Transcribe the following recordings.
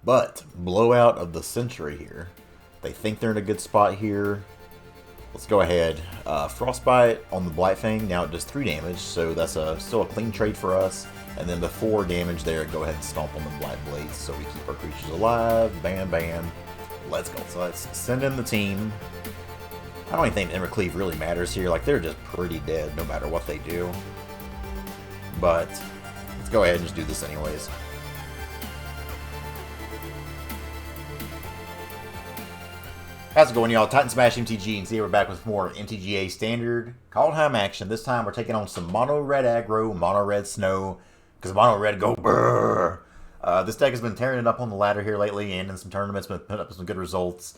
But blowout of the century here. They think they're in a good spot here. Let's go ahead. Frostbite on the Blightfang. Now it does 3 damage, so that's still a clean trade for us. And then before damage there, go ahead and stomp on the Blight Blades so we keep our creatures alive. Bam, bam. Let's go. So let's send in the team. I don't even think Embercleave really matters here. Like, they're just pretty dead no matter what they do. But let's go ahead and just do this anyways. How's it going, y'all? Titan Smash MTG, and today we're back with more MTGA Standard Kaldheim action. This time we're taking on some Mono Red Aggro, Mono Red Snow, because Mono Red go brrr. This deck has been tearing it up on the ladder here lately, and in some tournaments, been putting up some good results.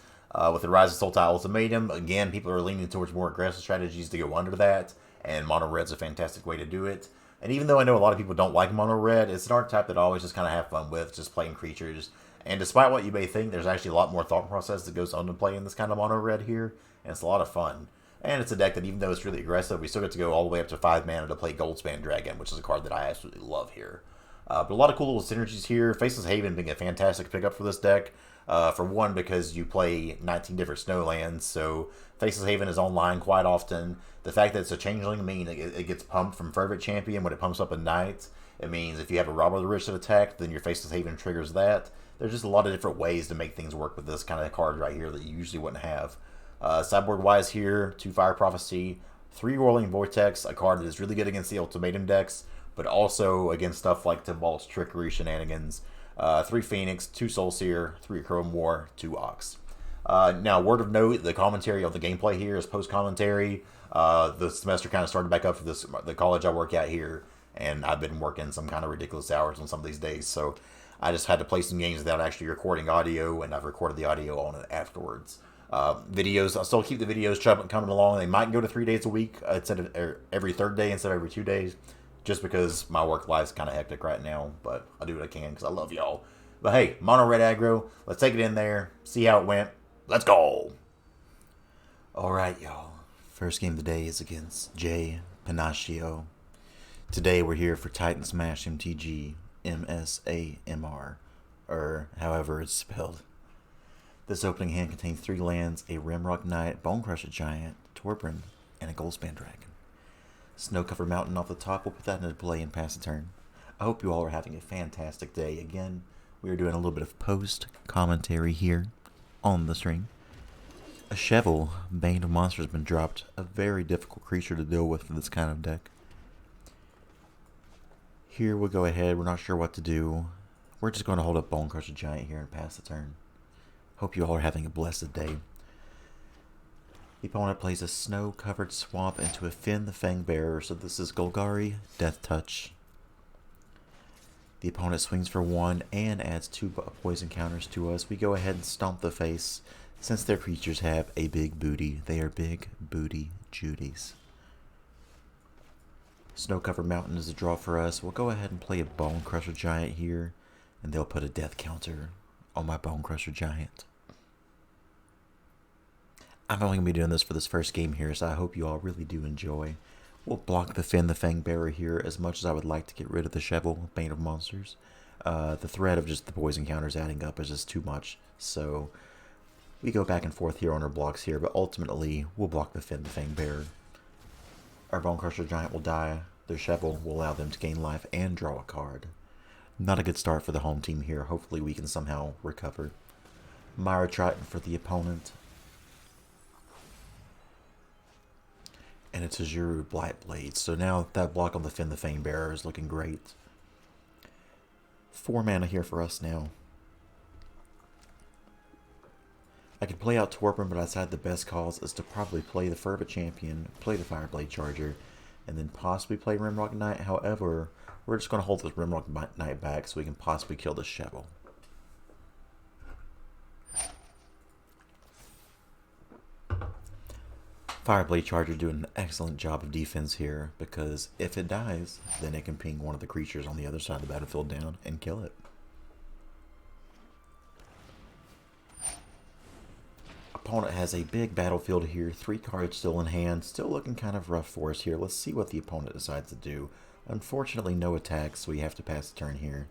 With the Rise of Sultai Ultimatum, again, people are leaning towards more aggressive strategies to go under that, and Mono Red's a fantastic way to do it. And even though I know a lot of people don't like Mono Red, it's an archetype that I always just kind of have fun with, just playing creatures. And despite what you may think, there's actually a lot more thought process that goes on to playing this kind of Mono Red here, and it's a lot of fun. And it's a deck that, even though it's really aggressive, we still get to go all the way up to 5 mana to play Goldspan Dragon, which is a card that I absolutely love here. But a lot of cool little synergies here. Faceless Haven being a fantastic pickup for this deck. For one, because you play 19 different snowlands, so Faceless Haven is online quite often. The fact that it's a changeling means it gets pumped from Fervent Champion when it pumps up a Knight. It means if you have a Robber the Rich that attack, then your Faceless Haven triggers that. There's just a lot of different ways to make things work with this kind of card right here that you usually wouldn't have. Sideboard-wise here, 2 Fire Prophecy, 3 Whirling Vortex, a card that is really good against the Ultimatum decks, but also against stuff like Tibalt's Trickery shenanigans. 3 Phoenix, 2 Soulseer, 3 Chrome War, 2 Ox. Now, word of note, the commentary on the gameplay here is post-commentary. The semester kind of started back up for the college I work at here, and I've been working some kind of ridiculous hours on some of these days, so I just had to play some games without actually recording audio, and I've recorded the audio on it afterwards. Videos, I'll still keep the videos coming along. They might go to 3 days a week instead of every third day instead of every 2 days, just because my work life's kind of hectic right now, but I'll do what I can because I love y'all. But hey, Mono Red Aggro, let's take it in there, see how it went. Let's go! Alright, y'all. First game of the day is against Jay Panaccio. Today we're here for Titan Smash MTG, MSAMR, or however it's spelled. This opening hand contains 3 lands, a Rimrock Knight, Bonecrusher Giant, Torprin, and a Goldspan Dragon. Snow Covered Mountain off the top, we'll put that into play and pass the turn. I hope you all are having a fantastic day. Again, we are doing a little bit of post-commentary here on the stream. A Shovel, Bane of Monsters, has been dropped. A very difficult creature to deal with for this kind of deck. Here we'll go ahead, we're not sure what to do. We're just going to hold up Bonecrusher Giant here and pass the turn. Hope you all are having a blessed day. The opponent plays a snow-covered swamp into a Finn the Fangbearer, so this is Golgari Deathtouch. The opponent swings for 1 and adds 2 poison counters to us. We go ahead and stomp the face. Since their creatures have a big booty, they are big booty Judies. Snow-covered mountain is a draw for us. We'll go ahead and play a Bonecrusher Giant here, and they'll put a death counter on my Bonecrusher Giant. I'm only going to be doing this for this first game here, so I hope you all really do enjoy. We'll block the Finn the Fangbearer here as much as I would like to get rid of the Shovel, Bane of Monsters. The threat of just the poison counters adding up is just too much, so we go back and forth here on our blocks here, but ultimately we'll block the Finn the Fangbearer. Our Bonecrusher Giant will die. Their Shovel will allow them to gain life and draw a card. Not a good start for the home team here. Hopefully we can somehow recover. Myra Triton for the opponent. And it's a Juru Blight Blade. So now that block on the Finn the Fangbearer is looking great. 4 mana here for us now. I could play out Torpin, but I decided the best cause is to probably play the Fervent Champion, play the Fireblade Charger, and then possibly play Rimrock Knight. However, we're just going to hold this Rimrock Knight back so we can possibly kill the Shovel. Fireblade Charger doing an excellent job of defense here, because if it dies, then it can ping one of the creatures on the other side of the battlefield down and kill it. Opponent has a big battlefield here, 3 cards still in hand, still looking kind of rough for us here. Let's see what the opponent decides to do. Unfortunately, no attacks, so we have to pass the turn here.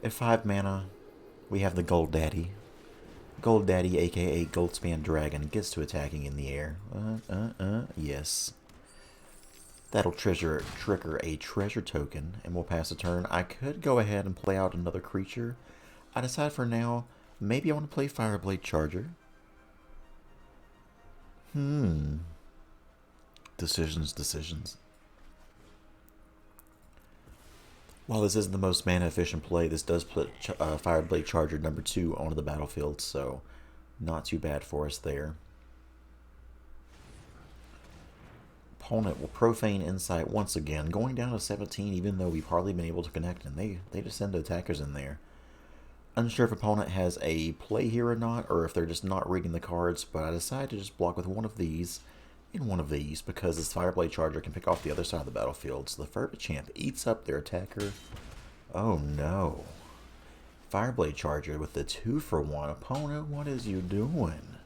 At 5 mana, we have the Gold Daddy. Gold Daddy, aka Goldspan Dragon, gets to attacking in the air. Yes. That'll trigger a treasure token, and we'll pass a turn. I could go ahead and play out another creature. I decide for now, maybe I want to play Fireblade Charger. Decisions. While this isn't the most mana efficient play, this does put Fireblade Charger number 2 onto the battlefield, so not too bad for us there. Opponent will Profane Insight once again, going down to 17 even though we've hardly been able to connect, and they just send attackers in there. Unsure if opponent has a play here or not, or if they're just not reading the cards, but I decided to just block with one of these and one of these because this Fireblade Charger can pick off the other side of the battlefield. So the Fervent Champ eats up their attacker. Oh no. Fireblade Charger with the 2-for-1. Opponent, what is you doing?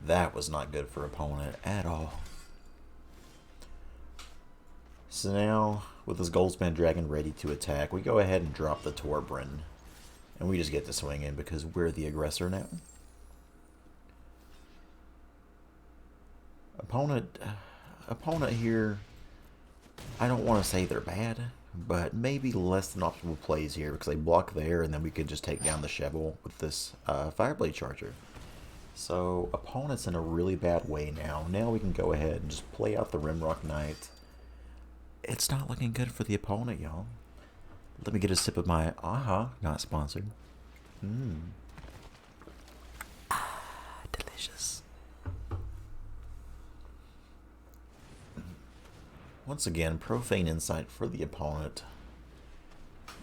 That was not good for opponent at all. So now, with this Goldspan Dragon ready to attack, we go ahead and drop the Torbran. And we just get to swing in because we're the aggressor now. Opponent here, I don't want to say they're bad, but maybe less than optimal plays here because they block there and then we could just take down the Shovel with this Fireblade Charger. So opponent's in a really bad way now. Now we can go ahead and just play out the Rimrock Knight. It's not looking good for the opponent, y'all. Let me get a sip of my not sponsored. Delicious. Once again, Profane Insight for the opponent.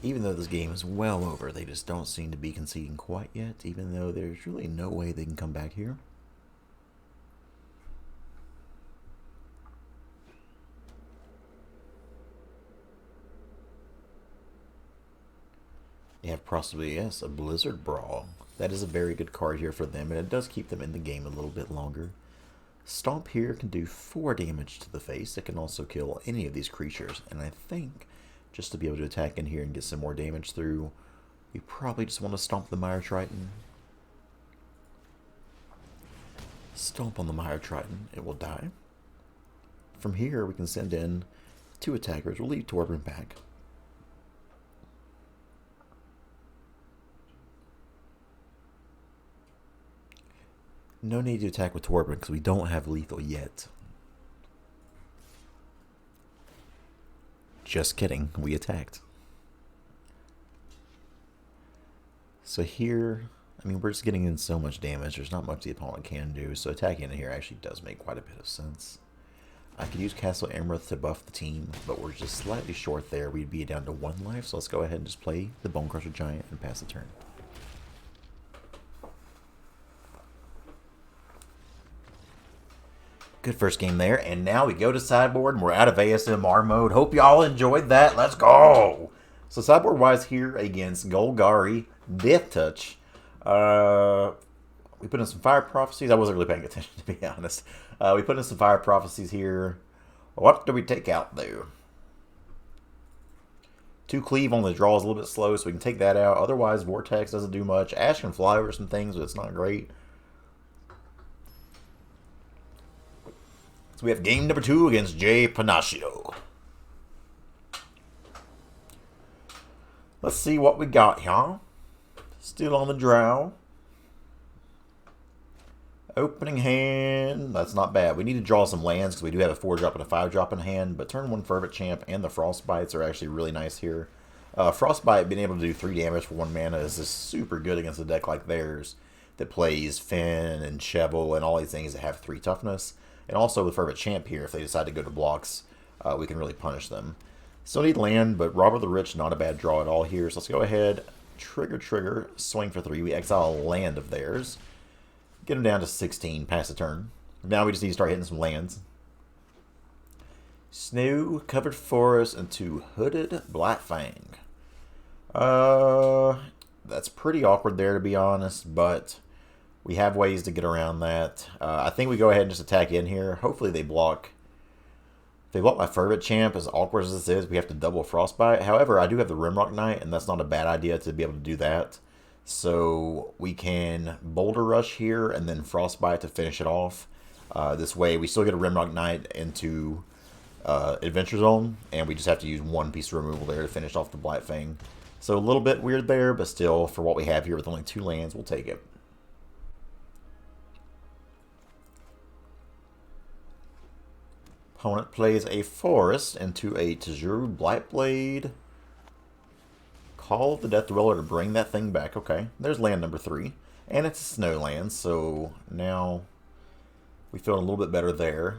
Even though this game is well over, they just don't seem to be conceding quite yet, even though there's really no way they can come back here. They have possibly, yes, a Blizzard Brawl. That is a very good card here for them, and it does keep them in the game a little bit longer. Stomp here can do 4 damage to the face. It can also kill any of these creatures, and I think just to be able to attack in here and get some more damage through, we probably just want to stomp the Mire Triton. Stomp on the Mire Triton, it will die. From here, we can send in 2 attackers. We'll leave Torbran back. No need to attack with Torbran because we don't have lethal yet. Just kidding, we attacked. So here, I mean, we're just getting in so much damage. There's not much the opponent can do, so attacking in here actually does make quite a bit of sense. I could use Castle Emerald to buff the team, but we're just slightly short there. We'd be down to 1 life, so let's go ahead and just play the Bonecrusher Giant and pass the turn. Good first game there, and now we go to sideboard, and we're out of ASMR mode. Hope y'all enjoyed that. Let's go! So sideboard-wise here against Golgari Deathtouch. We put in some Fire Prophecies. I wasn't really paying attention, to be honest. We put in some Fire Prophecies here. What do we take out, though? 2 Cleave on the draw is a little bit slow, so we can take that out. Otherwise, Vortex doesn't do much. Ash can fly over some things, but it's not great. So we have game number 2 against Jay Panaccio. Let's see what we got here. Still on the draw. Opening hand. That's not bad. We need to draw some lands because we do have a 4-drop and a 5-drop in hand. But turn 1 Fervent Champ and the Frostbites are actually really nice here. Frostbite being able to do 3 damage for 1 mana is just super good against a deck like theirs that plays Finn and Shovel and all these things that have 3 toughness. And also with Fervent Champ here, if they decide to go to blocks, we can really punish them. Still need land, but Robber the Rich, not a bad draw at all here. So let's go ahead, trigger, swing for 3. We exile a land of theirs. Get them down to 16, pass the turn. Now we just need to start hitting some lands. Snow-covered forest into Hooded Blackfang. That's pretty awkward there, to be honest, but we have ways to get around that. I think we go ahead and just attack in here. Hopefully they block. They block my Fervent Champ, as awkward as this is, we have to double Frostbite. However, I do have the Rimrock Knight, and that's not a bad idea to be able to do that. So we can Boulder Rush here, and then Frostbite to finish it off. This way, we still get a Rimrock Knight into Adventure Zone, and we just have to use one piece of removal there to finish off the Black Fang. So a little bit weird there, but still, for what we have here with only 2 lands, we'll take it. Opponent plays a Forest into a Tajuru Blightblade. Call of the Death Dweller to bring that thing back. Okay, there's land number 3. And it's a snow land, so now we feel a little bit better there.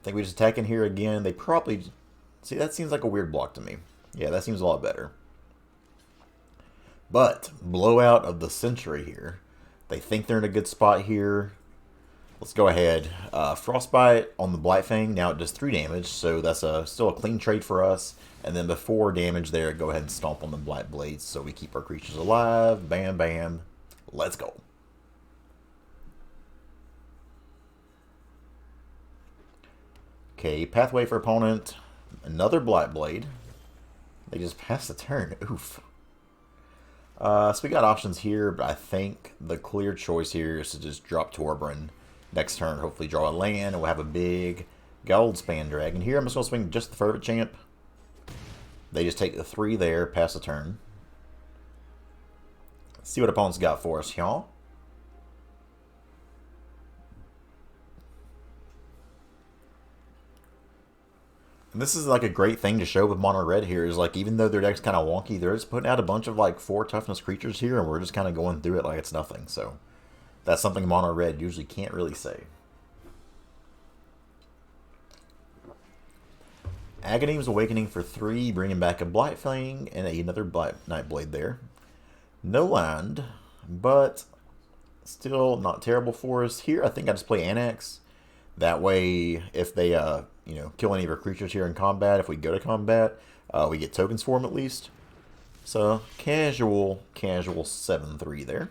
I think we just attack in here again. They probably... See, that seems like a weird block to me. Yeah, that seems a lot better. But, blowout of the century here. They think they're in a good spot here. Let's go ahead. Frostbite on the Blightfang. Now it does 3 damage, so that's still a clean trade for us. And then before damage there, go ahead and stomp on the Blight Blades so we keep our creatures alive. Bam, bam. Let's go. Okay, pathway for opponent. Another Blight Blade. They just passed the turn. Oof. So we got options here, but I think the clear choice here is to just drop Torbran next turn. Hopefully draw a land, and we'll have a big Goldspan Dragon. Here I'm just going to swing just the Fervent Champ. They just take the 3 there, pass the turn. Let's see what opponents got for us, y'all. And this is like a great thing to show with mono red here, is like even though their deck's kind of wonky, they're just putting out a bunch of like 4 toughness creatures here, and we're just kind of going through it like it's nothing. So that's something mono red usually can't really say. Aghanim Awakening for 3, bringing back a Blightfang and another Nightblade there. No land, but still not terrible for us. Here I think I just play Annex. That way, if they kill any of our creatures here in combat, if we go to combat, we get tokens for them at least. So casual 7-3 there.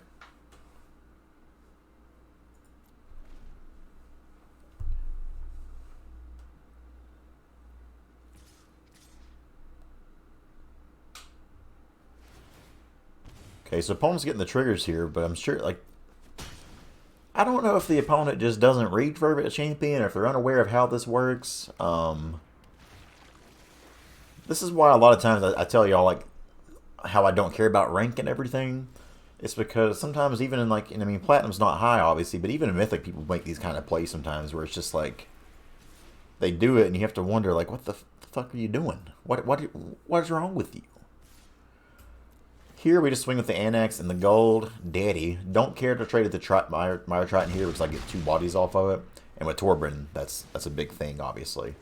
Okay, so opponent's getting the triggers here, but I'm sure, like, I don't know if the opponent just doesn't read Fervent Champion, or if they're unaware of how this works. This is why a lot of times I tell y'all, like, how I don't care about rank and everything. It's because sometimes even in, like, I mean, Platinum's not high, obviously, but even in Mythic, people make these kind of plays sometimes where it's just, like, they do it, and you have to wonder, like, what the fuck are you doing? What is wrong with you? Here we just swing with the Annex and the gold. Daddy. Don't care to trade at the Mire Triton here because I get 2 bodies off of it. And with Torbran, that's a big thing, obviously.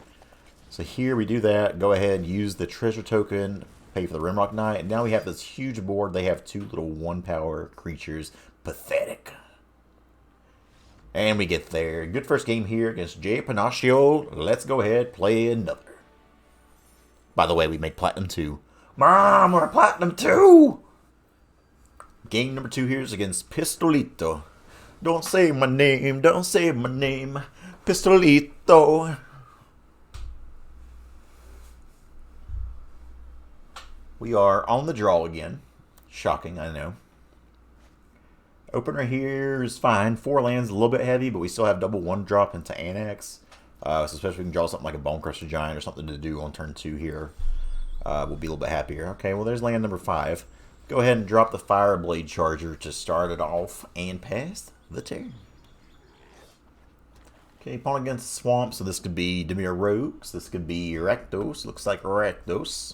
So here we do that. Go ahead and use the treasure token. Pay for the Rimrock Knight. And now we have this huge board. They have 2 little 1-power creatures. Pathetic. And we get there. Good first game here against Jay Panaccio. Let's go ahead play another. By the way, we make Platinum 2. Mom, we're Platinum 2! Game number 2 here is against Pistolito. Don't say my name, don't say my name. Pistolito. We are on the draw again. Shocking, I know. Opener here is fine. 4 lands, a little bit heavy, but we still have double 1-drop into Annex. So especially if we can draw something like a Bonecrusher Giant or something to do on turn 2 here. We'll be a little bit happier. Okay, well there's land number 5. Go ahead and drop the Fireblade Charger to start it off and pass the turn. Okay, opponent against the Swamp, so this could be Dimir Rogues. This could be Rakdos. Looks like Rakdos.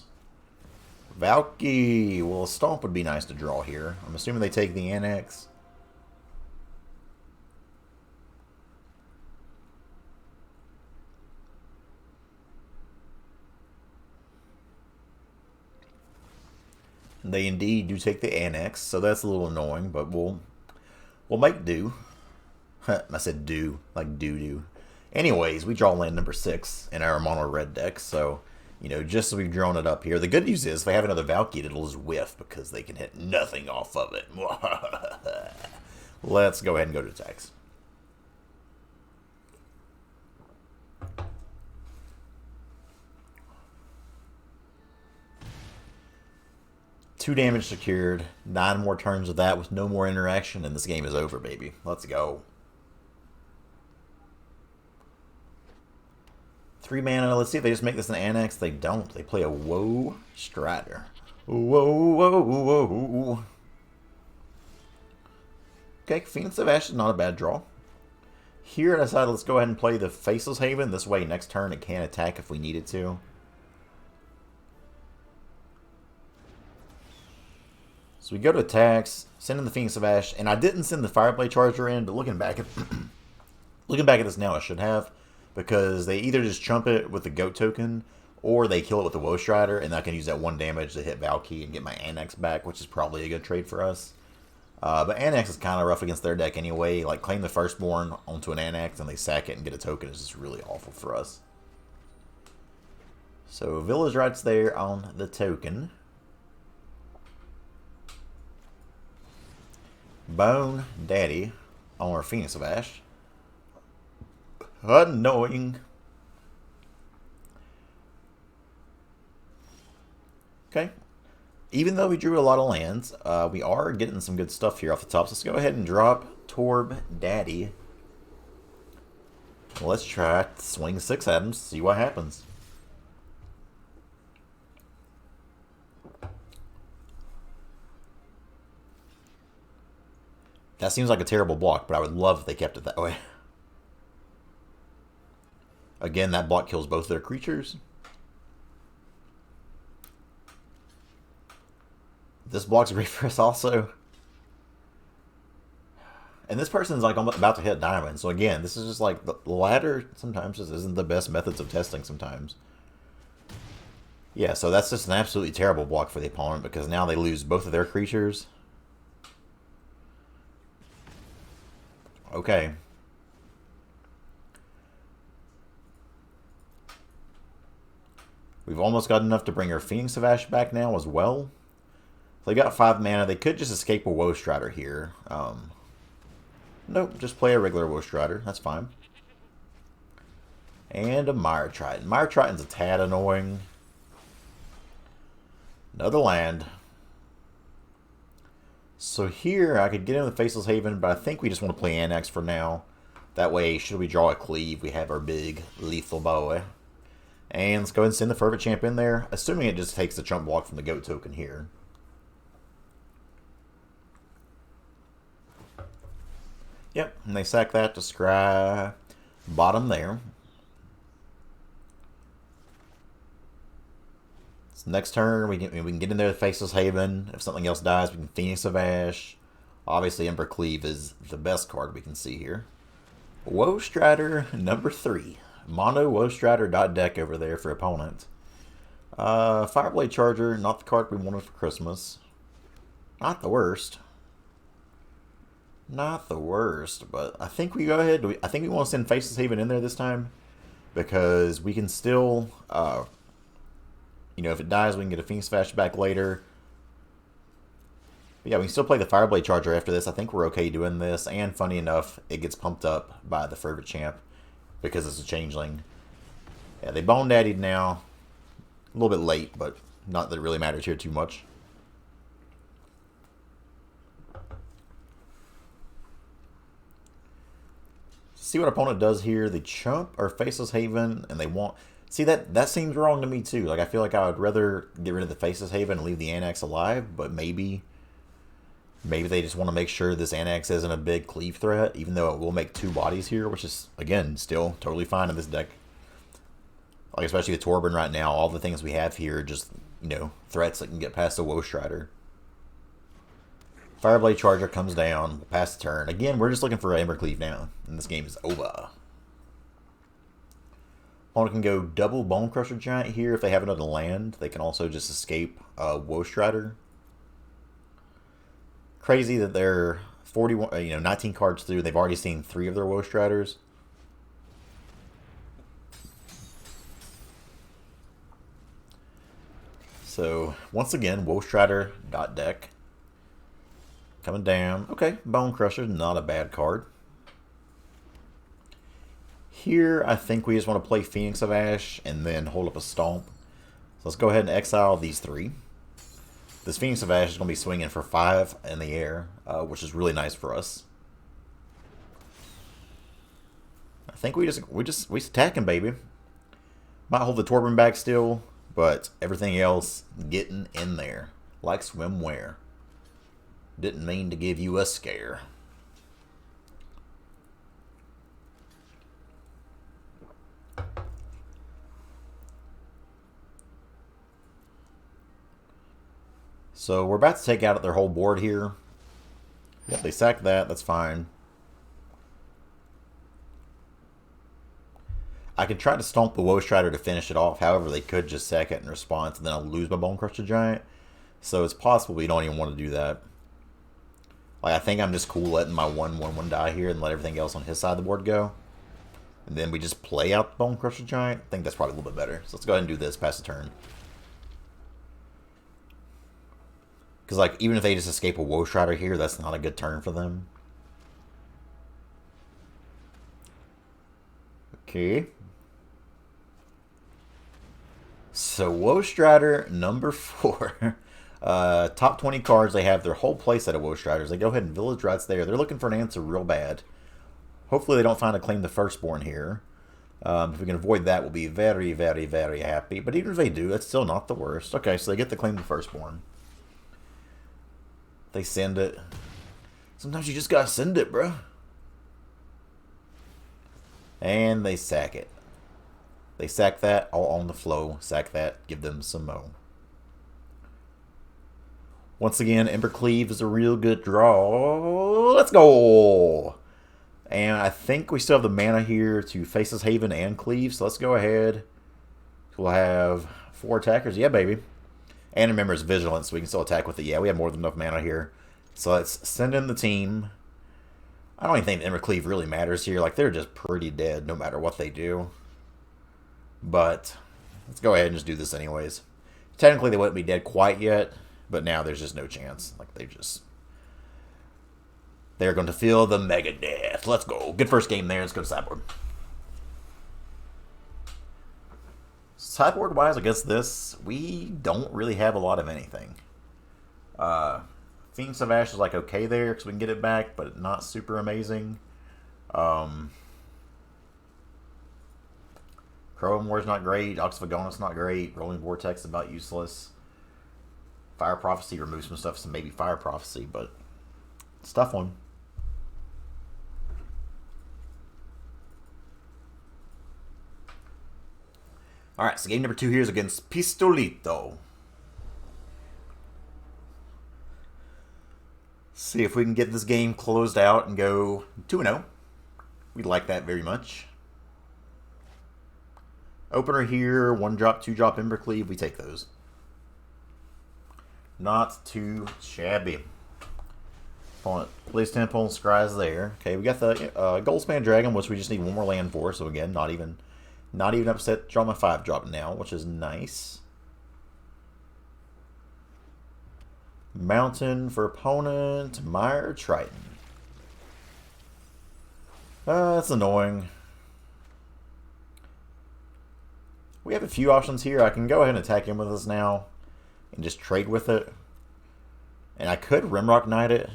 Valky. Well, a Stomp would be nice to draw here. I'm assuming they take the Annex. They indeed do take the Annex, so that's a little annoying, but we'll make do. I said do, like doo-doo. Anyways, we draw land number 6 in our mono red deck, so, just so we've drawn it up here. The good news is, if I have another Valkyrie, it'll just whiff, because they can hit nothing off of it. Let's go ahead and go to attacks. 2 damage secured. 9 more turns of that with no more interaction, and this game is over, baby. Let's go. 3 mana. Let's see if they just make this an Annex. They don't. They play a Woe Strider. Whoa, whoa, whoa. Okay, Phoenix of Ash is not a bad draw. Here I decided let's go ahead and play the Faceless Haven. This way next turn it can attack if we needed to. So we go to attacks, send in the Phoenix of Ash, and I didn't send the Fireblade Charger in, but looking back at this now I should have, because they either just chump it with the Goat token, or they kill it with the Woe Strider, and I can use that 1 damage to hit Valky and get my Annex back, which is probably a good trade for us. But Annex is kind of rough against their deck anyway. Like, claim the Firstborn onto an Annex, and they sack it and get a token is just really awful for us. So, Village Right's there on the token. Bone Daddy on our Phoenix of Ash. Annoying. Okay. Even though we drew a lot of lands, we are getting some good stuff here off the top. So let's go ahead and drop Torb Daddy. Let's try to swing 6 at him, see what happens. That seems like a terrible block, but I would love if they kept it that way. Again, that block kills both their creatures. This block's great for us also. And this person's like about to hit diamond. So again, this is just like the ladder sometimes just isn't the best methods of testing sometimes. Yeah, so that's just an absolutely terrible block for the opponent because now they lose both of their creatures. Okay. We've almost got enough to bring our Phoenix of Ash back now as well. So they got 5 mana. They could just escape a Woe Strider here. Nope, just play a regular Woe Strider. That's fine. And a Mire Triton. Mire Triton's a tad annoying. Another land. So here, I could get in the Faceless Haven, but I think we just want to play Annex for now. That way, should we draw a Cleave, we have our big lethal boy. And let's go ahead and send the Fervent Champ in there, assuming it just takes the chump block from the Goat token here. Yep, and they sack that to scry bottom there. So next turn, we can get in there with Faceless Haven. If something else dies, we can Phoenix of Ash. Obviously, Ember Cleave is the best card we can see here. Woe Strider number 3. Mono Woe Strider deck over there for opponent. Fireblade Charger, not the card we wanted for Christmas. Not the worst. Not the worst, but I think we go ahead. I think we want to send Faceless Haven in there this time because we can still, you know, if it dies, we can get a Phoenix Fash back later. But yeah, we can still play the Fireblade Charger after this. I think we're okay doing this, and funny enough, it gets pumped up by the Fervent Champ because it's a changeling. Yeah, they Bone Daddied now. A little bit late, but not that it really matters here too much. See what opponent does here. They chump our Faceless Haven, and they want... See, that seems wrong to me, too. Like, I feel like I would rather get rid of the Faceless Haven and leave the Annex alive, but maybe they just want to make sure this Annex isn't a big cleave threat, even though it will make 2 bodies here, which is, again, still totally fine in this deck. Like, especially with Torben right now, all the things we have here are just, you know, threats that can get past the Woe Strider. Fireblade Charger comes down, we'll pass the turn. Again, we're just looking for Ember Cleave now, and this game is over. Opponent can go double Bone Crusher Giant here. If they have another land, they can also just escape Woe Strider. Crazy that they're 19 cards through. They've already seen 3 of their Woe Striders. So, once again, Woe Strider deck. Coming down. Okay, Bone Crusher, not a bad card. Here, I think we just want to play Phoenix of Ash and then hold up a Stomp. So let's go ahead and exile these 3. This Phoenix of Ash is going to be swinging for 5 in the air, which is really nice for us. I think we attack him, baby. Might hold the Torben back still, but everything else getting in there like swimwear. Didn't mean to give you a scare. So we're about to take out their whole board here. Yep, they sack that. That's fine. I could try to stomp the Woe Strider to finish it off. However, they could just sack it in response, and then I'll lose my Bone Crusher Giant. So it's possible we don't even want to do that. Like, I think I'm just cool letting my 1/1/1 die here and let everything else on his side of the board go. And then we just play out the Bone Crusher Giant. I think that's probably a little bit better. So let's go ahead and do this, pass the turn. Because, like, even if they just escape a Woe Strider here, that's not a good turn for them. Okay. So, Woe Strider number 4. Top 20 cards, they have their whole playset of Woe Striders. They go ahead and Village Rats there. They're looking for an answer real bad. Hopefully they don't find a Claim the Firstborn here. If we can avoid that, we'll be very, very, very happy. But even if they do, that's still not the worst. Okay, so they get the Claim the Firstborn. They send it. Sometimes you just gotta send it, bro. And they sack it. They sack that, all on the flow. Sack that, give them some mo. Once again, Embercleave is a real good draw. Let's go! And I think we still have the mana here to Faceless, Haven, and Cleave. So let's go ahead. We'll have 4 attackers. Yeah, baby. And remember, it's Vigilance, so we can still attack with it. Yeah, we have more than enough mana here. So let's send in the team. I don't even think Embercleave really matters here. Like, they're just pretty dead no matter what they do. But let's go ahead and just do this anyways. Technically, they wouldn't be dead quite yet, but now there's just no chance. Like, they're going to feel the Mega Death. Let's go. Good first game there. Let's go to sideboard. Sideboard-wise, against this, we don't really have a lot of anything. Phoenix of Ash is like okay there because we can get it back, but not super amazing. Crow War's not great. Ox Vagonis not great. Rolling Vortex is about useless. Fire Prophecy removes some stuff, so maybe Fire Prophecy, but it's a tough one. Alright, so game number 2 here is against Pistolito. See if we can get this game closed out and go 2-0. We'd like that very much. Opener here, 1-drop, 2-drop Embercleave. We take those. Not too shabby. Opponent plays 10 opponent scries there. Okay, we got the Goldspan Dragon, which we just need 1 more land for. So again, not even upset. Draw my 5-drop now, which is nice. Mountain for opponent. Mire Triton. That's annoying. We have a few options here. I can go ahead and attack him with this now and just trade with it. And I could Rimrock Knight it,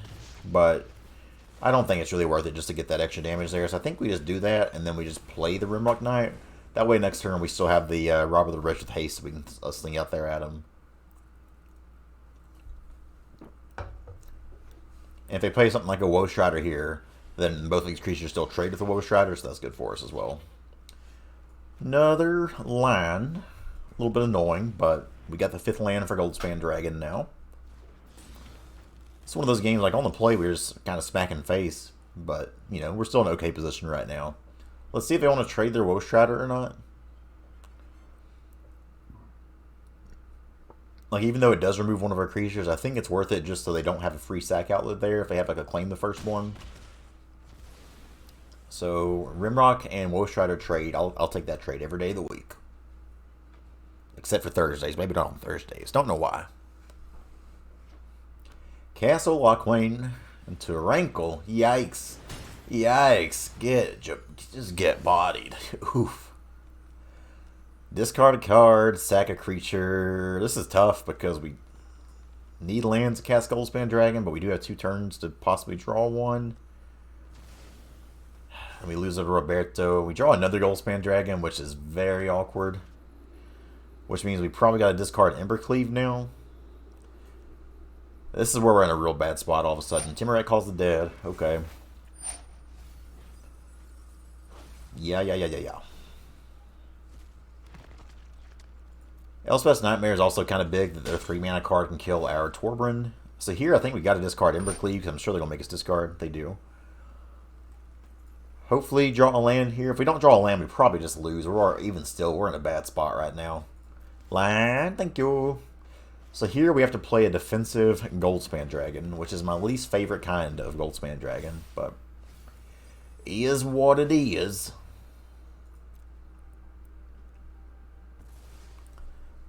but I don't think it's really worth it just to get that extra damage there. So I think we just do that, and then we just play the Rimrock Knight. That way next turn we still have the Robber the Rich with haste, so we can sling out there at him. And if they play something like a Woe Strider here, then both of these creatures still trade with the Woe Strider, so that's good for us as well. Another land. A little bit annoying, but we got the 5th land for Goldspan Dragon now. It's one of those games, like, on the play, we're just kind of smacking face. But, you know, we're still in an okay position right now. Let's see if they want to trade their Woe Strider or not. Like, even though it does remove one of our creatures, I think it's worth it just so they don't have a free sack outlet there if they have, like, a Claim the Firstborn. So, Rimrock and Woe Strider trade. I'll take that trade every day of the week. Except for Thursdays. Maybe not on Thursdays. Don't know why. Castle Lockwayne into a Rankle. Yikes. Yikes. Just get bodied. Oof. Discard a card, sack a creature. This is tough because Need lands to cast Goldspan Dragon, but we do have 2 turns to possibly draw one. And we lose it to Roberto. We draw another Goldspan Dragon, which is very awkward. Which means we probably got to discard Embercleave now. This is where we're in a real bad spot all of a sudden. Timurat calls the dead. Okay. Yeah. Elspeth's Nightmare is also kind of big that their 3-mana card can kill our Torbran. So here I think we got to discard Embercleave because I'm sure they're going to make us discard. They do. Hopefully draw a land here. If we don't draw a land, we probably just lose. We're even still, we're in a bad spot right now. Land, thank you. So here we have to play a defensive Goldspan Dragon, which is my least favorite kind of Goldspan Dragon, but is what it is.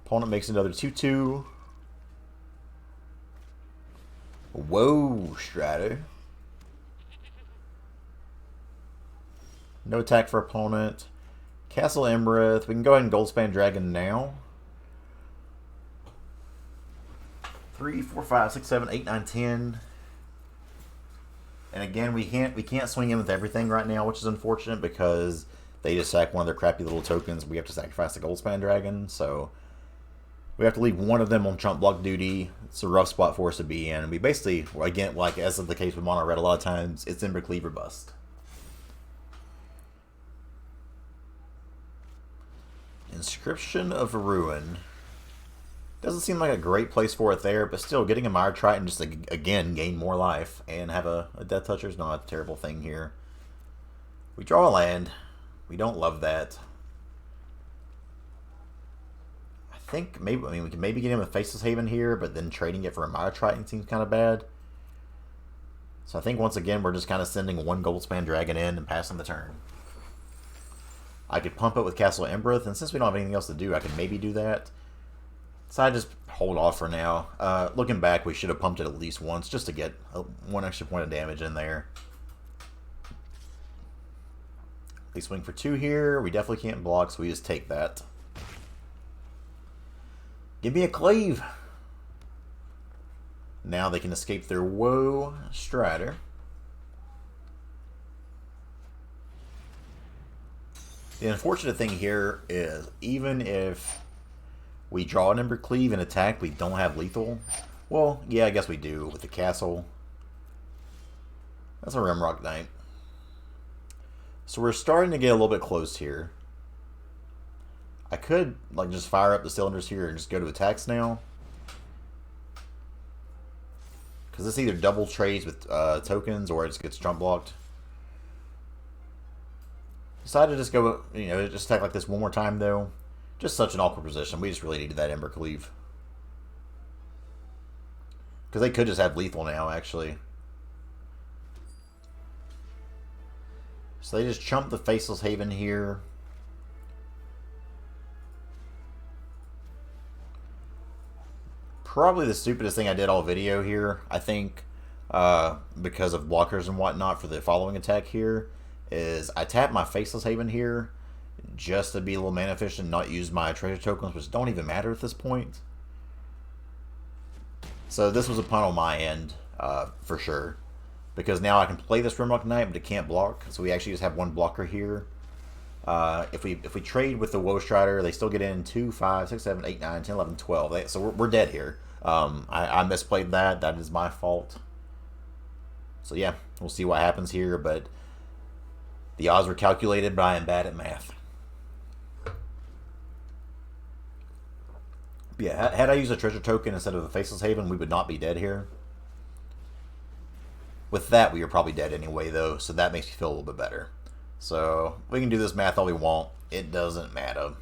Opponent makes another 2/2. Whoa, Strider. No attack for opponent. Castle Embereth. We can go ahead and Goldspan Dragon now. 3, 4, 5, 6, 7, 8, 9, 10. And again, we can't swing in with everything right now, which is unfortunate because they just sack one of their crappy little tokens. We have to sacrifice the Goldspan Dragon, so we have to leave one of them on chump block duty. It's a rough spot for us to be in. And we basically, again, like as is the case with Mono Red a lot of times, it's Embercleave or bust. Inscription of Ruin. Doesn't seem like a great place for it there, but still, getting a Mire Triton just to, again, gain more life and have a Death Toucher is not a terrible thing here. We draw a land. We don't love that. I think maybe, we can maybe get in with Faceless Haven here, but then trading it for a Mire Triton seems kind of bad. So I think once again, we're just kind of sending one Goldspan Dragon in and passing the turn. I could pump it with Castle Embereth, and since we don't have anything else to do, I could maybe do that. So I just hold off for now. Looking back, we should have pumped it at least once just to get one extra point of damage in there. They swing for 2 here. We definitely can't block, so we just take that. Give me a cleave. Now they can escape their woe, Strider. The unfortunate thing here is even if we draw an Embercleave and attack, we don't have lethal. Well, yeah, I guess we do with the castle. That's a Rimrock Knight. So we're starting to get a little bit close here. I could like just fire up the cylinders here and just go to attacks now. Because this either double trades with tokens or it just gets jump blocked. Decided to just go, just attack like this one more time though. Just such an awkward position. We just really needed that Embercleave. Because they could just have lethal now, actually. So they just chump the Faceless Haven here. Probably the stupidest thing I did all video here, I think, because of blockers and whatnot for the following attack here, is I tap my Faceless Haven here just to be a little mana efficient and not use my treasure tokens, which don't even matter at this point. So this was a punt on my end, for sure. Because now I can play this Rimrock Knight, but it can't block. So we actually just have one blocker here. If we trade with the Woe Strider, they still get in 2, 5, 6, 7, 8, 9, 10, 11, 12. So we're dead here. I misplayed that. That is my fault. So yeah, we'll see what happens here. But the odds were calculated, but I am bad at math. But yeah, had I used a treasure token instead of the Faceless Haven, we would not be dead here. With that, we are probably dead anyway, though, so that makes me feel a little bit better. So, we can do this math all we want. It doesn't matter.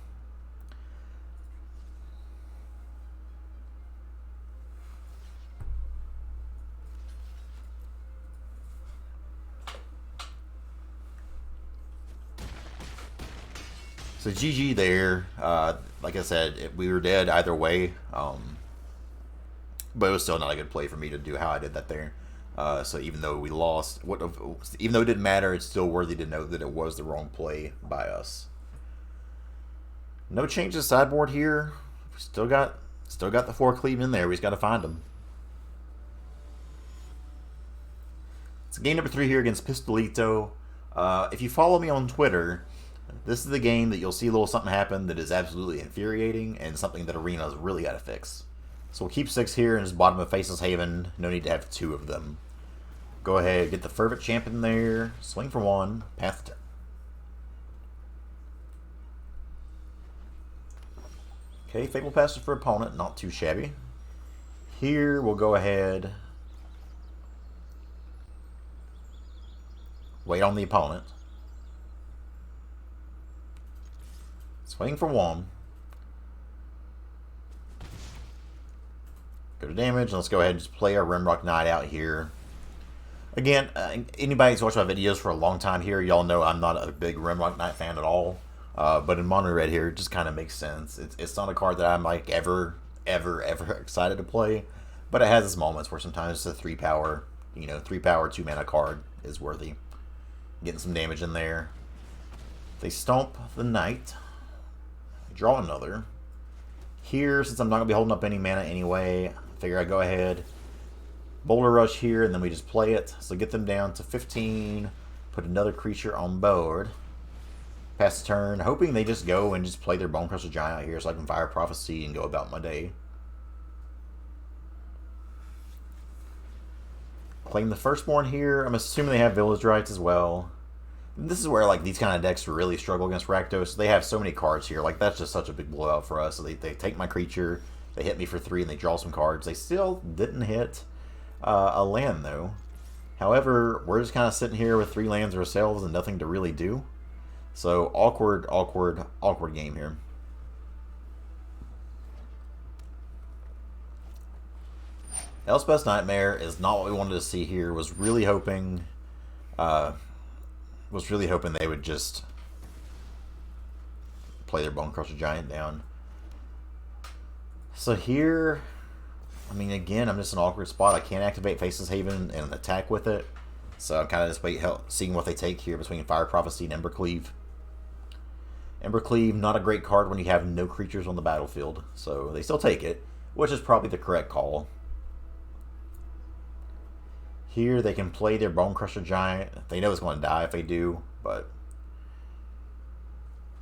So, GG there. Like I said, we were dead either way. But it was still not a good play for me to do how I did that there. So even though we lost, even though it didn't matter, it's still worthy to note that it was the wrong play by us. No changes sideboard here. We still got the 4 cleave in there. We just got to find them. It's game number 3 here against Pistolito. If you follow me on Twitter, this is the game that you'll see a little something happen that is absolutely infuriating and something that Arena's really got to fix. So we'll keep 6 here in his bottom of Faceless Haven. No need to have 2 of them. Go ahead, get the Fervent Champion there. Swing for 1. Path to turn. Okay, Fable Passes for opponent. Not too shabby. Here we'll go ahead. Wait on the opponent. Swing for 1. Go to damage. Let's go ahead and just play our Rimrock Knight out here. Again, anybody who's watched my videos for a long time here, y'all know I'm not a big Rimrock Knight fan at all. But in Mono Red here, it just kind of makes sense. It's not a card that I'm like ever excited to play. But it has its moments where sometimes it's a 3 power, 3 power, 2 mana card is worthy. Getting some damage in there. They stomp the Knight. Draw another. Here, since I'm not going to be holding up any mana anyway, I figure I go ahead. Boulder Rush here, and then we just play it. So get them down to 15. Put another creature on board. Pass the turn, hoping they just go and just play their Bonecrusher Giant out here so I can Fire Prophecy and go about my day. Claim the Firstborn here. I'm assuming they have Village Rites as well. And this is where like these kind of decks really struggle against Rakdos. They have so many cards here. Like that's just such a big blowout for us. So they take my creature, they hit me for 3, and they draw some cards. They still didn't hit a land though. However, we're just kind of sitting here with 3 lands ourselves and nothing to really do. So awkward game here. Elspeth's Nightmare is not what we wanted to see here. Was really hoping they would just play their Bonecrusher Giant down. So here, I mean, again, I'm just in an awkward spot. I can't activate Faceless Haven and attack with it. So I'm kind of just seeing what they take here between Fire Prophecy and Embercleave. Embercleave, not a great card when you have no creatures on the battlefield. So they still take it, which is probably the correct call. Here they can play their Bonecrusher Giant. They know it's going to die if they do, but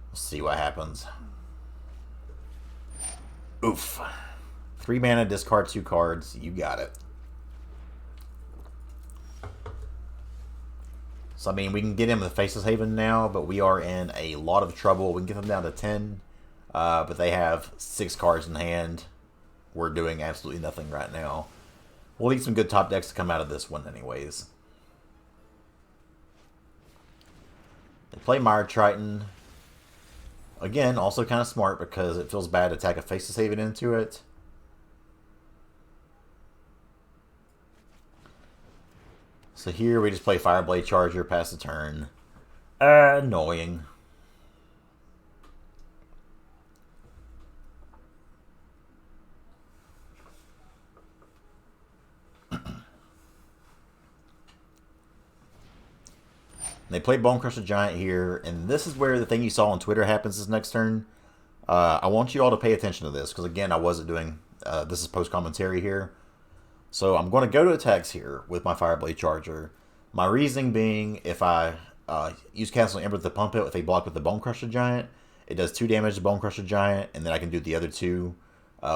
we'll see what happens. Oof. 3 mana, discard 2 cards. You got it. So, I mean, we can get him with Faceless Haven now, but we are in a lot of trouble. We can get them down to 10, but they have 6 cards in hand. We're doing absolutely nothing right now. We'll need some good top decks to come out of this one anyways. They play Mire Triton. Again, also kind of smart because it feels bad to attack a Faceless Haven into it. So here we just play Fireblade Charger, pass the turn. Annoying. They play Bonecrusher Giant here, and this is where the thing you saw on Twitter happens this next turn. I want you all to pay attention to this, because again, I wasn't doing, this is post-commentary here. So I'm going to go to attacks here with my Fireblade Charger. My reasoning being, if I use Castle Ember to pump it, if they block with the Bonecrusher Giant, it does 2 damage to Bonecrusher Giant, and then I can do the other 2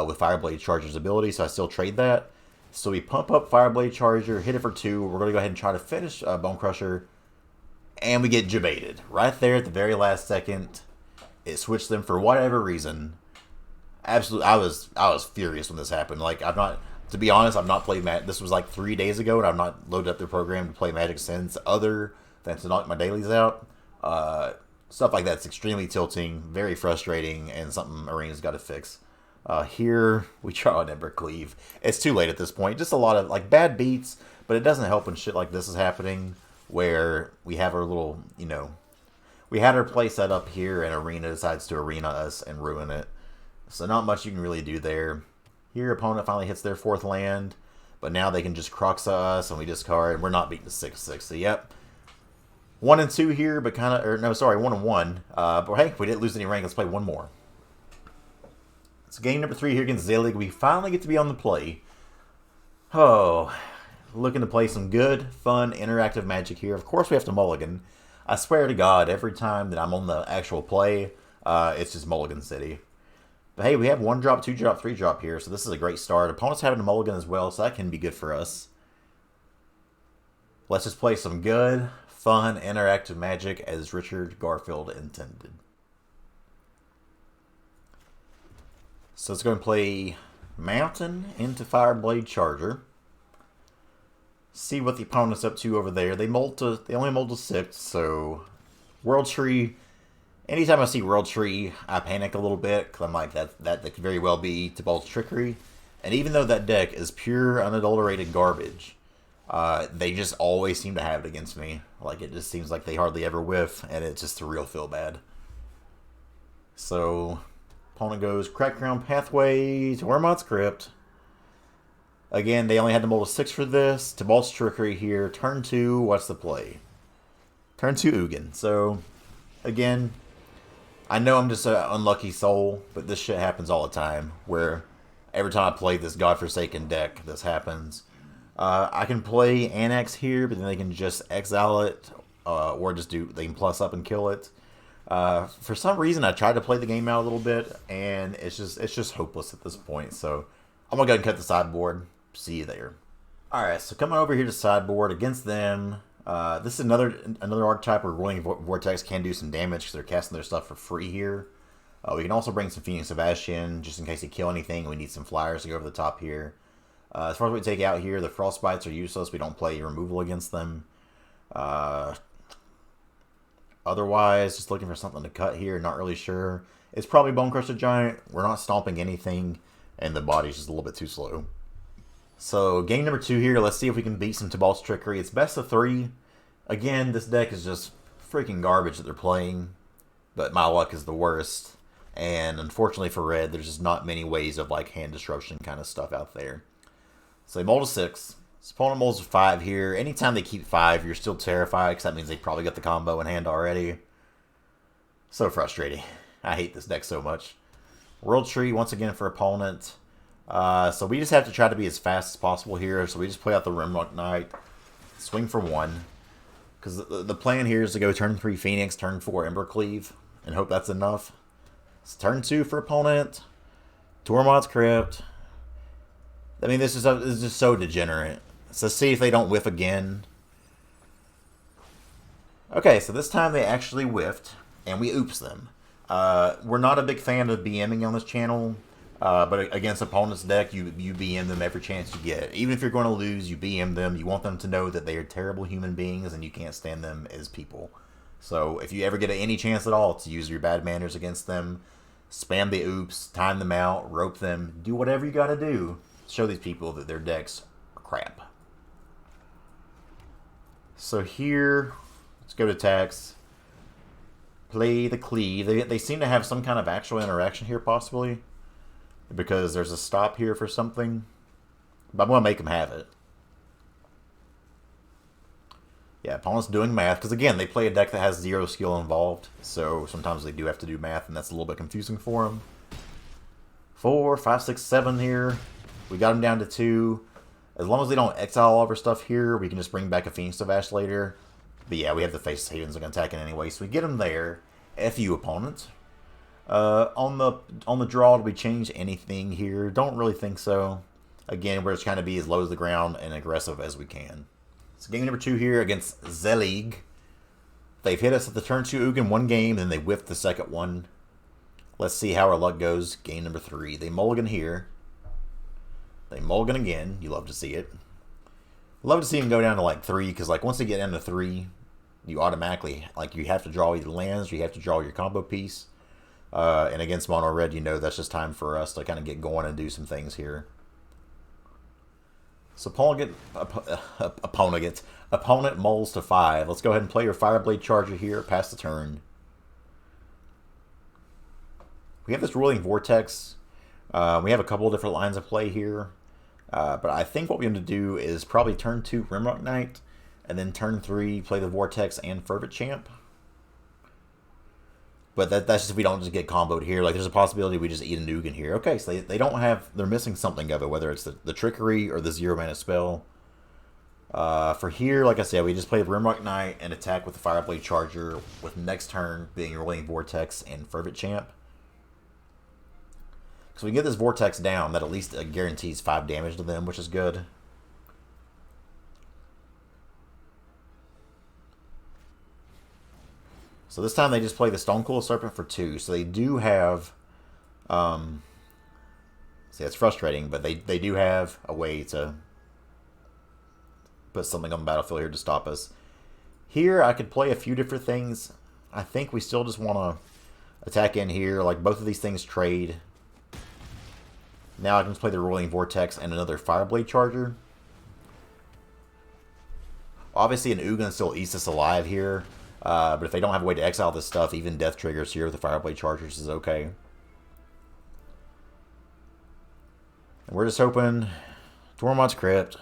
with Fireblade Charger's ability, so I still trade that. So we pump up Fireblade Charger, hit it for 2, we're going to go ahead and try to finish Bonecrusher, and we get jebaited. Right there at the very last second, it switched them for whatever reason. Absolutely, I was furious when this happened. Like, to be honest, I've not played Magic. This was like 3 days ago, and I've not loaded up the program to play Magic since, other than to knock my dailies out. Stuff like that's extremely tilting, very frustrating, and something Arena's got to fix. Here, we draw an Embercleave. It's too late at this point. Just a lot of like bad beats, but it doesn't help when shit like this is happening, where we have our little, we had our play set up here, and Arena decides to arena us and ruin it. So not much you can really do there. Here, opponent finally hits their 4th land, but now they can just Croxa us, and we discard, and we're not beating the 6/6. So, yep. 1 and 2 here, but kind of, or no, sorry, 1 and 1. But hey, we didn't lose any rank. Let's play one more. So game number 3 here against Zelig. We finally get to be on the play. Oh, Looking to play some good, fun, interactive Magic here. Of course we have to mulligan. I swear to God, every time that I'm on the actual play, it's just Mulligan City. But hey, we have 1 drop, 2 drop, 3 drop here, so this is a great start. Opponents having a mulligan as well, so that can be good for us. Let's just play some good, fun, interactive Magic as Richard Garfield intended. So let's go and play Mountain into Fireblade Charger. See what the opponent's up to over there. They only mold to 6, so World Tree. Anytime I see World Tree, I panic a little bit because I'm like, that could very well be Tibalt's Trickery. And even though that deck is pure, unadulterated garbage, they just always seem to have it against me. Like, it just seems like they hardly ever whiff, and it's just a real feel bad. So, opponent goes Crackground Pathway to Wormod's Crypt. Again, they only had to mold a 6 for this. Tibalt's Trickery here. Turn 2, what's the play? Turn 2 Ugin. So, again, I know I'm just an unlucky soul, but this shit happens all the time. Where every time I play this godforsaken deck, this happens. I can play Annex here, but then they can just exile it, or just they can plus up and kill it. For some reason, I tried to play the game out a little bit, and it's just hopeless at this point. So I'm gonna go ahead and cut the sideboard. See you there. All right, so coming over here to sideboard against them. This is another archetype where Rolling Vortex can do some damage because they're casting their stuff for free here. We can also bring some Phoenix Sebastian just in case they kill anything. We need some flyers to go over the top here. As far as we take out here, the Frostbites are useless. We don't play removal against them. Otherwise, just looking for something to cut here. Not really sure. It's probably Bonecrusher Giant. We're not stomping anything, and the body's just a little bit too slow. So, game number 2 here. Let's see if we can beat some Tibalt's Trickery. It's best of 3. Again, this deck is just freaking garbage that they're playing, but my luck is the worst. And unfortunately for red, there's just not many ways of like hand disruption kind of stuff out there. So they mold a 6. This opponent molds a 5 here. Anytime they keep 5, you're still terrified because that means they probably got the combo in hand already. So frustrating. I hate this deck so much. World Tree once again for opponent. So we just have to try to be as fast as possible here. So we just play out the Rimrock Knight. Swing for 1. Because the plan here is to go turn 3 Phoenix, turn 4 Embercleave, and hope that's enough. It's turn 2 for opponent. Tormod's Crypt. I mean, this is just so degenerate. So let's see if they don't whiff again. Okay, so this time they actually whiffed, and we oops them. We're not a big fan of BMing on this channel, but against opponent's deck, you BM them every chance you get. Even if you're going to lose, you BM them. You want them to know that they are terrible human beings, and you can't stand them as people. So if you ever get any chance at all to use your bad manners against them, spam the oops, time them out, rope them, do whatever you got to do. Show these people that their decks are crap. So here, let's go to attacks. Play the Cleave. They seem to have some kind of actual interaction here, possibly. Because there's a stop here for something. But I'm going to make them have it. Yeah, opponent's doing math. Because again, they play a deck that has 0 skill involved. So sometimes they do have to do math, and that's a little bit confusing for them. 4, 5, 6, 7 here. We got them down to 2. As long as they don't exile all of our stuff here, we can just bring back a Phoenix Savash later. But yeah, we have the Faceless Havens that can attack it anyway, so we get them there. F you, opponent. On the draw, do we change anything here? Don't really think so. Again, we're just trying to be as low as the ground and aggressive as we can. So game number 2 here against Zelig. They've hit us at the turn 2 Ugin 1 game, then they whiffed the second one. Let's see how our luck goes. Game number 3. They mulligan here. They mulligan again. You love to see it. Love to see them go down to like 3, because like once they get down to 3, you automatically, like, you have to draw either lands or you have to draw your combo piece. And against mono red, you know that's just time for us to kind of get going and do some things here. So opponent molds to 5. Let's go ahead and play your Fireblade Charger here, pass the turn. We have this Rolling Vortex. We have a couple of different lines of play here. But I think what we're going to do is probably turn 2 Rimrock Knight, and then turn 3 play the Vortex and Fervent Champ. But that's just if we don't just get comboed here. Like, there's a possibility we just eat a Ugin here. Okay, so they don't have, they're missing something of it, whether it's the Trickery or the 0 mana spell. For here, like I said, we just play Rimrock Knight and attack with the Fireblade Charger, with next turn being Rolling Vortex and Fervent Champ. So we get this Vortex down, that at least guarantees 5 damage to them, which is good. So this time they just play the Stonecoil Serpent for 2. So they do have... see, it's frustrating, but they do have a way to put something on the battlefield here to stop us. Here, I could play a few different things. I think we still just want to attack in here. Like, both of these things trade. Now I can just play the Rolling Vortex and another Fireblade Charger. Obviously, an Ugin still eats us alive here. But if they don't have a way to exile this stuff, even Death Triggers here with the Fireblade Chargers is okay. And we're just hoping Tormod's Crypt.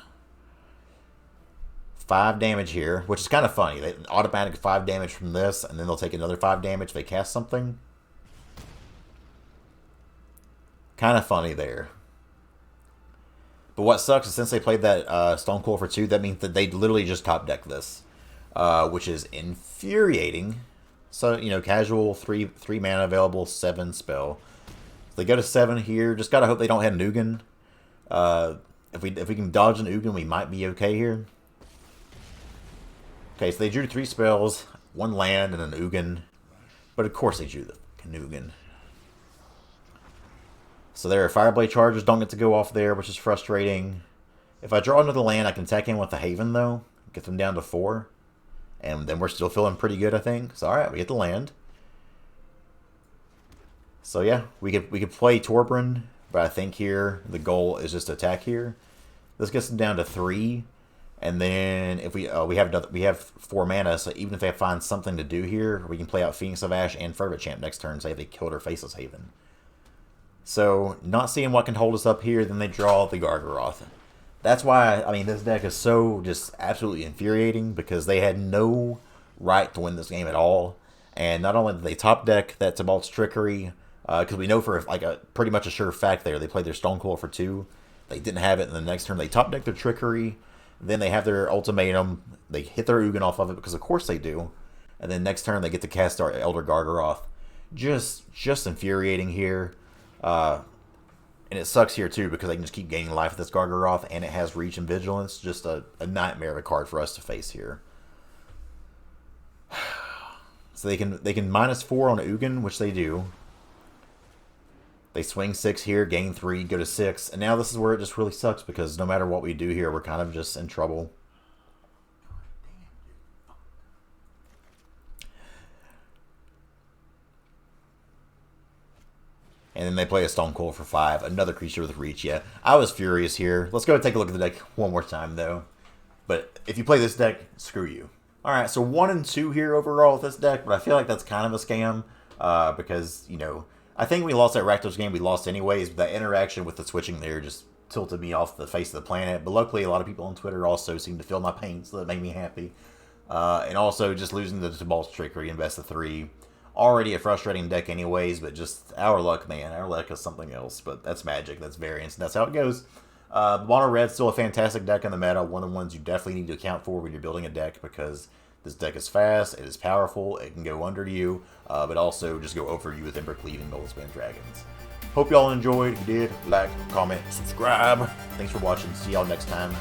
5 damage here, which is kind of funny. They automatic 5 damage from this, and then they'll take another 5 damage if they cast something. Kind of funny there. But what sucks is since they played that Stonecoil for 2, that means that they literally just top deck this. Which is infuriating. So, you know, casual, 3 mana available, 7 spell. They go to 7 here. Just gotta hope they don't have an Ugin. If we can dodge an Ugin, we might be okay here. Okay, so they drew 3 spells, 1 land, and an Ugin. But of course they drew the Ugin. So their Fireblade Chargers don't get to go off there, which is frustrating. If I draw another land, I can attack in with the Haven, though. Get them down to 4. And then we're still feeling pretty good, I think. So, alright, we get the land. So, yeah, we could play Torbran, but I think here the goal is just to attack here. This gets them down to 3. And then if we have 4 mana, so even if they find something to do here, we can play out Phoenix of Ash and Fervent Champ next turn, say if they killed our Faceless Haven. So, not seeing what can hold us up here, then they draw the Gargaroth. That's why, I mean, this deck is so just absolutely infuriating, because they had no right to win this game at all. And not only did they top deck that Tibalt's Trickery, because we know for like a pretty much a sure fact there, they played their Stonecoil for 2. They didn't have it in the next turn. They top deck their Trickery. Then they have their Ultimatum. They hit their Ugin off of it, because of course they do. And then next turn they get to cast our Elder Gargaroth. Just infuriating here. And it sucks here too, because they can just keep gaining life with this Gargaroth, and it has Reach and Vigilance. Just a nightmare of a card for us to face here. So they can -4 on Ugin, which they do. They swing 6 here, gain 3, go to 6, and now this is where it just really sucks, because no matter what we do here, we're kind of just in trouble. And then they play a Stonecoil for 5. Another creature with Reach. Yeah, I was furious here. Let's go and take a look at the deck one more time, though. But if you play this deck, screw you. Alright, so 1 and 2 here overall with this deck. But I feel like that's kind of a scam. Because, you know, I think we lost that Rakdos game. We lost anyways. But that interaction with the switching there just tilted me off the face of the planet. But luckily, a lot of people on Twitter also seem to feel my pain. So that made me happy. And also, just losing the Tibalt's Trickery in best of 3. Already a frustrating deck anyways, but just our luck, man. Our luck is something else, but that's Magic. That's variance, and that's how it goes. Mono Red's still a fantastic deck in the meta. One of the ones you definitely need to account for when you're building a deck, because this deck is fast, it is powerful, it can go under you, but also just go over you with Embercleave and Goldspan Dragons. Hope y'all enjoyed. If you did, like, comment, subscribe. Thanks for watching. See y'all next time.